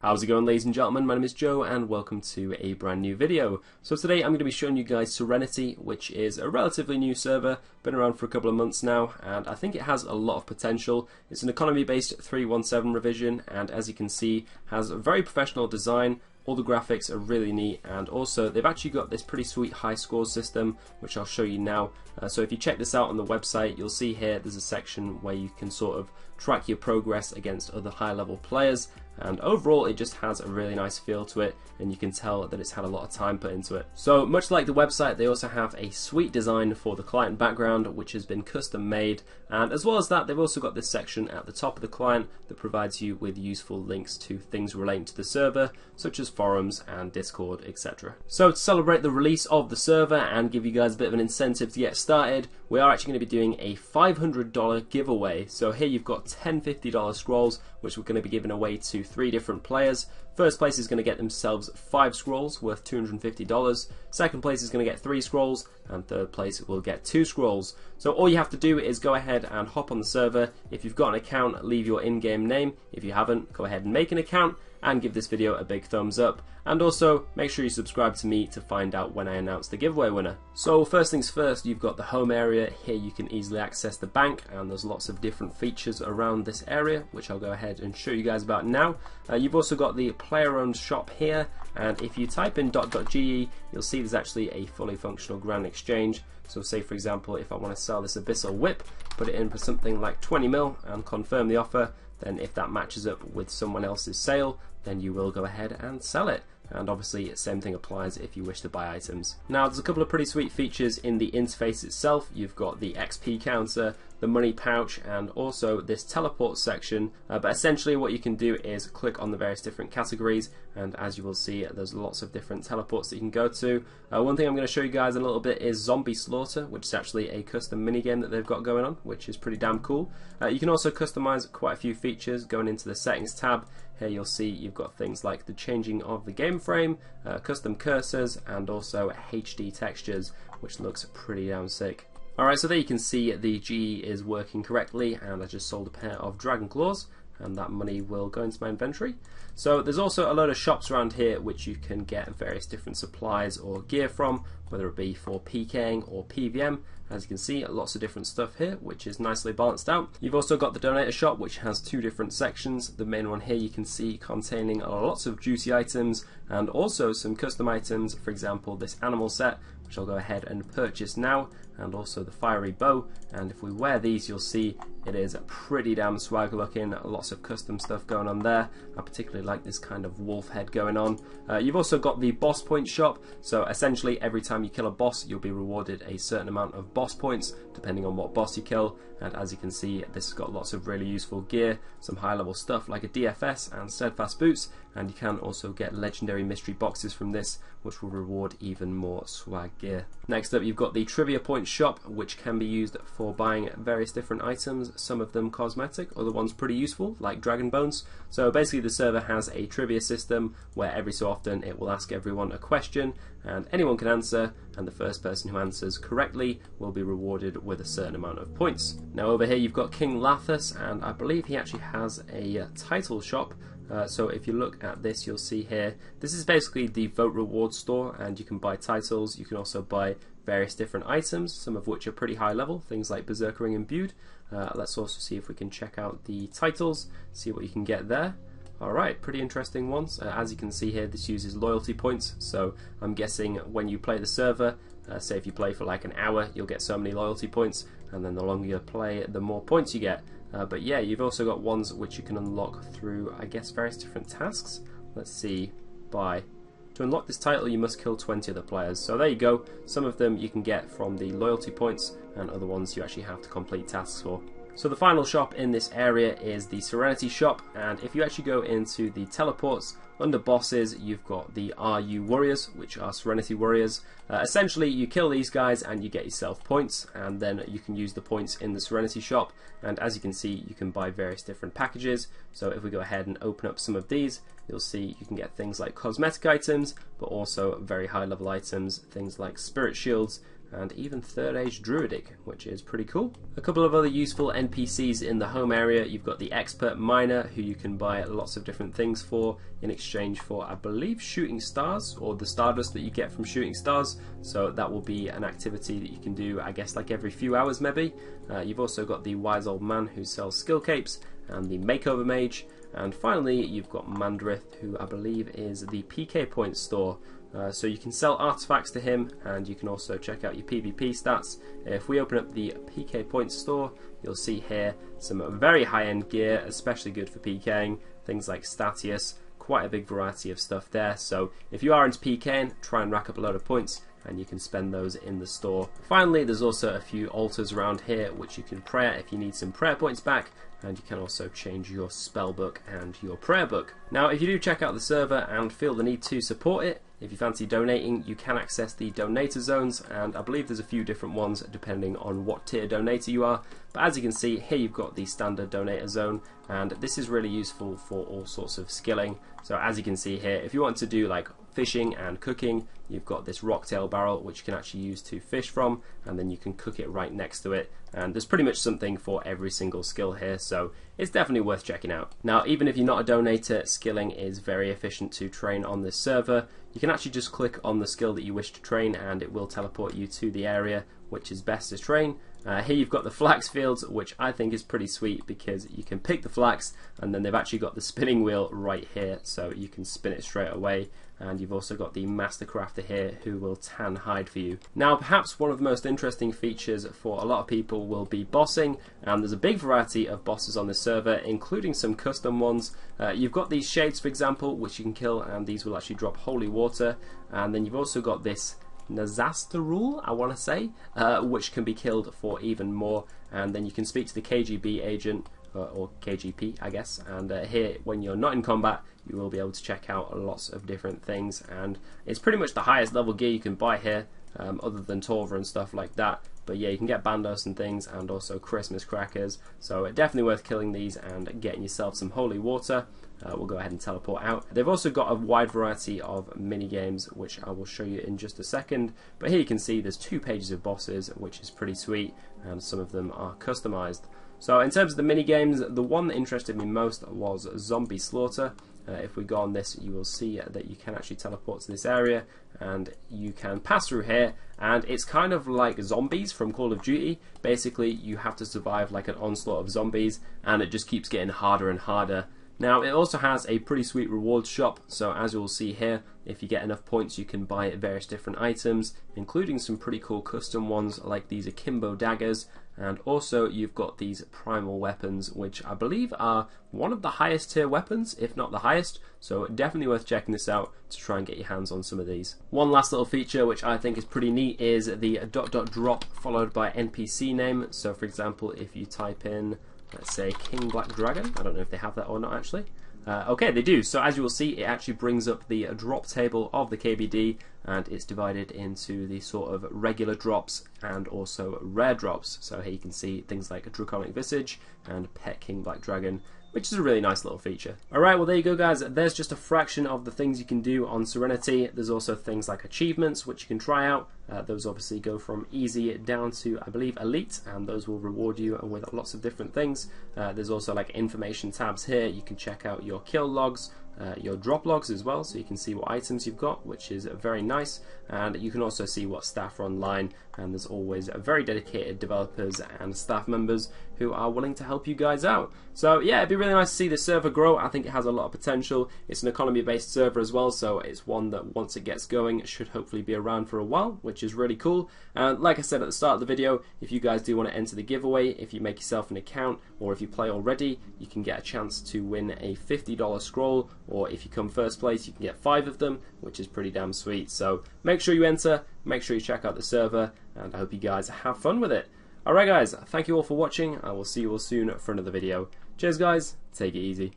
How's it going, ladies and gentlemen? My name is Joe and welcome to a brand new video. So today I'm going to be showing you guys Serenity, which is a relatively new server, been around for a couple of months now, and I think it has a lot of potential. It's an economy based 3.17 revision, and as you can see has a very professional design. All the graphics are really neat, and also they've actually got this pretty sweet high scores system, which I'll show you now. So if you check this out on the website, you'll see here there's a section where you can sort of track your progress against other high level players, and overall it just has a really nice feel to it, and you can tell that it's had a lot of time put into it. So much like the website, they also have a sweet design for the client background, which has been custom made, and as well as that they've also got this section at the top of the client that provides you with useful links to things relating to the server, such as forums and Discord, etc. So to celebrate the release of the server and give you guys a bit of an incentive to get started, we are actually going to be doing a $500 giveaway. So here you've got 10 $50 scrolls, which we're going to be giving away to 3 different players. First place is going to get themselves 5 scrolls worth $250. Second place is going to get 3 scrolls, and third place will get 2 scrolls. So all you have to do is go ahead and hop on the server. If you've got an account, leave your in-game name. If you haven't, go ahead and make an account and give this video a big thumbs up. And also make sure you subscribe to me to find out when I announce the giveaway winner. So first things first, you've got the home area. Here you can easily access the bank, and there's lots of different features around this area, which I'll go ahead and show you guys about now. You've also got the player-owned shop here, and if you type in .ge, you'll see there's actually a fully functional Grand Exchange. So say for example, if I want to sell this Abyssal Whip, put it in for something like 20 mil and confirm the offer, then if that matches up with someone else's sale, then you will go ahead and sell it. And obviously same thing applies if you wish to buy items. Now there's a couple of pretty sweet features in the interface itself. You've got the XP counter, the money pouch, and also this teleport section, but essentially what you can do is click on the various different categories, and as you will see there's lots of different teleports that you can go to. One thing I'm going to show you guys in a little bit is Zombie Slaughter, which is actually a custom minigame that they've got going on, which is pretty damn cool. You can also customize quite a few features going into the settings tab. Here you'll see you've got things like the changing of the game frame, custom cursors, and also HD textures, which looks pretty damn sick. Alright, so there you can see the GE is working correctly, and I just sold a pair of Dragon Claws, and that money will go into my inventory. So there's also a load of shops around here which you can get various different supplies or gear from, whether it be for PKing or PVM. As you can see, lots of different stuff here, which is nicely balanced out. You've also got the donator shop, which has 2 different sections. The main one here you can see containing lots of juicy items and also some custom items, for example this animal set, which I'll go ahead and purchase now, and also the fiery bow. And if we wear these, you'll see it is pretty damn swag looking, lots of custom stuff going on there. I particularly like this kind of wolf head going on. You've also got the boss point shop, so essentially every time you kill a boss you'll be rewarded a certain amount of boss points depending on what boss you kill. And as you can see, this has got lots of really useful gear, some high level stuff like a DFS and steadfast boots, and you can also get legendary mystery boxes from this, which will reward even more swag gear. Next up, you've got the trivia point shop, which can be used for buying various different items, some of them cosmetic, other ones pretty useful like dragon bones. So basically the server has a trivia system where every so often it will ask everyone a question, and anyone can answer, and the first person who answers correctly will be rewarded with a certain amount of points. Now over here you've got King Lathus, and I believe he actually has a title shop. So if you look at this, you'll see here, this is basically the vote reward store, and you can buy titles. You can also buy various different items, some of which are pretty high level, things like Berserker Ring Imbued. Let's also see if we can check out the titles, see what you can get there. Alright, pretty interesting ones. As you can see here, this uses loyalty points, so I'm guessing when you play the server, say if you play for like an hour, you'll get so many loyalty points, and then the longer you play, the more points you get. But yeah, you've also got ones which you can unlock through, I guess, various different tasks. Let's see, to unlock this title you must kill 20 other players. So there you go, some of them you can get from the loyalty points, and other ones you actually have to complete tasks for. So the final shop in this area is the Serenity shop, and if you actually go into the teleports, under bosses you've got the RU Warriors, which are Serenity Warriors. Essentially you kill these guys and you get yourself points, and then you can use the points in the Serenity shop, and as you can see you can buy various different packages. So if we go ahead and open up some of these, you'll see you can get things like cosmetic items, but also very high level items, things like spirit shields and even Third Age Druidic, which is pretty cool. A couple of other useful NPCs in the home area. You've got the Expert Miner, who you can buy lots of different things for in exchange for, I believe, shooting stars, or the stardust that you get from shooting stars. So that will be an activity that you can do, I guess, like every few hours maybe. You've also got the Wise Old Man, who sells skill capes, and the Makeover Mage. And finally, you've got Mandrith, who I believe is the PK Point store. So you can sell artifacts to him, and you can also check out your PvP stats. If we open up the PK Point store, you'll see here some very high-end gear, especially good for PKing. Things like Statius, quite a big variety of stuff there. So if you are into PKing, try and rack up a load of points, and you can spend those in the store. Finally, there's also a few altars around here which you can pray at if you need some prayer points back, and you can also change your spell book and your prayer book. Now, if you do check out the server and feel the need to support it, if you fancy donating, you can access the donator zones, and I believe there's a few different ones depending on what tier donator you are. But as you can see, here you've got the standard donator zone, and this is really useful for all sorts of skilling. So as you can see here, if you want to do like fishing and cooking, you've got this rocktail barrel which you can actually use to fish from, and then you can cook it right next to it, and there's pretty much something for every single skill here, so it's definitely worth checking out. Now, even if you're not a donator, skilling is very efficient to train on this server. You can actually just click on the skill that you wish to train and it will teleport you to the area which is best to train. Here you've got the flax fields, which I think is pretty sweet because you can pick the flax and then they've actually got the spinning wheel right here, so you can spin it straight away. And you've also got the Master Crafter here who will tan hide for you. Now, perhaps one of the most interesting features for a lot of people will be bossing, and there's a big variety of bosses on this server, including some custom ones. You've got these shades, for example, which you can kill, and these will actually drop holy water. And then you've also got this Nazastarul, I want to say, which can be killed for even more. And then you can speak to the KGB agent, or KGP, I guess, and here, when you're not in combat, you will be able to check out lots of different things, and it's pretty much the highest level gear you can buy here, other than Torva and stuff like that. But yeah, you can get Bandos and things, and also Christmas crackers, so definitely worth killing these and getting yourself some holy water. We'll go ahead and teleport out. They've also got a wide variety of mini games, which I will show you in just a second. But here you can see there's 2 pages of bosses, which is pretty sweet, and some of them are customized. So in terms of the mini games, the one that interested me most was Zombie Slaughter. If we go on this, you will see that you can actually teleport to this area and you can pass through here, and it's kind of like zombies from Call of Duty. Basically, you have to survive like an onslaught of zombies, and it just keeps getting harder and harder. Now, it also has a pretty sweet rewards shop, so as you'll see here, if you get enough points you can buy various different items, including some pretty cool custom ones like these Akimbo daggers, and also you've got these primal weapons, which I believe are one of the highest tier weapons, if not the highest, so definitely worth checking this out to try and get your hands on some of these. One last little feature which I think is pretty neat is the ... drop followed by NPC name. So for example, if you type in, let's say, King Black Dragon, I don't know if they have that or not actually. Okay, they do. So as you will see, it actually brings up the drop table of the KBD, and it's divided into the sort of regular drops and also rare drops. So here you can see things like a Draconic Visage and Pet King Black Dragon, which is a really nice little feature. Alright, well there you go guys, there's just a fraction of the things you can do on Serenity. There's also things like achievements which you can try out. Those obviously go from easy down to, I believe, elite, and those will reward you with lots of different things. There's also like information tabs here. You can check out your kill logs, your drop logs as well, so you can see what items you've got, which is very nice. And you can also see what staff are online, and there's always very dedicated developers and staff members who are willing to help you guys out. So yeah, it'd be really nice to see the server grow. I think it has a lot of potential. It's an economy based server as well, so it's one that once it gets going it should hopefully be around for a while, which is really cool. And like I said at the start of the video, if you guys do want to enter the giveaway, if you make yourself an account or if you play already, you can get a chance to win a $50 scroll, or if you come first place you can get 5 of them, which is pretty damn sweet. So make sure you enter, make sure you check out the server, and I hope you guys have fun with it. Alright guys, thank you all for watching. I will see you all soon for another video. Cheers guys, take it easy.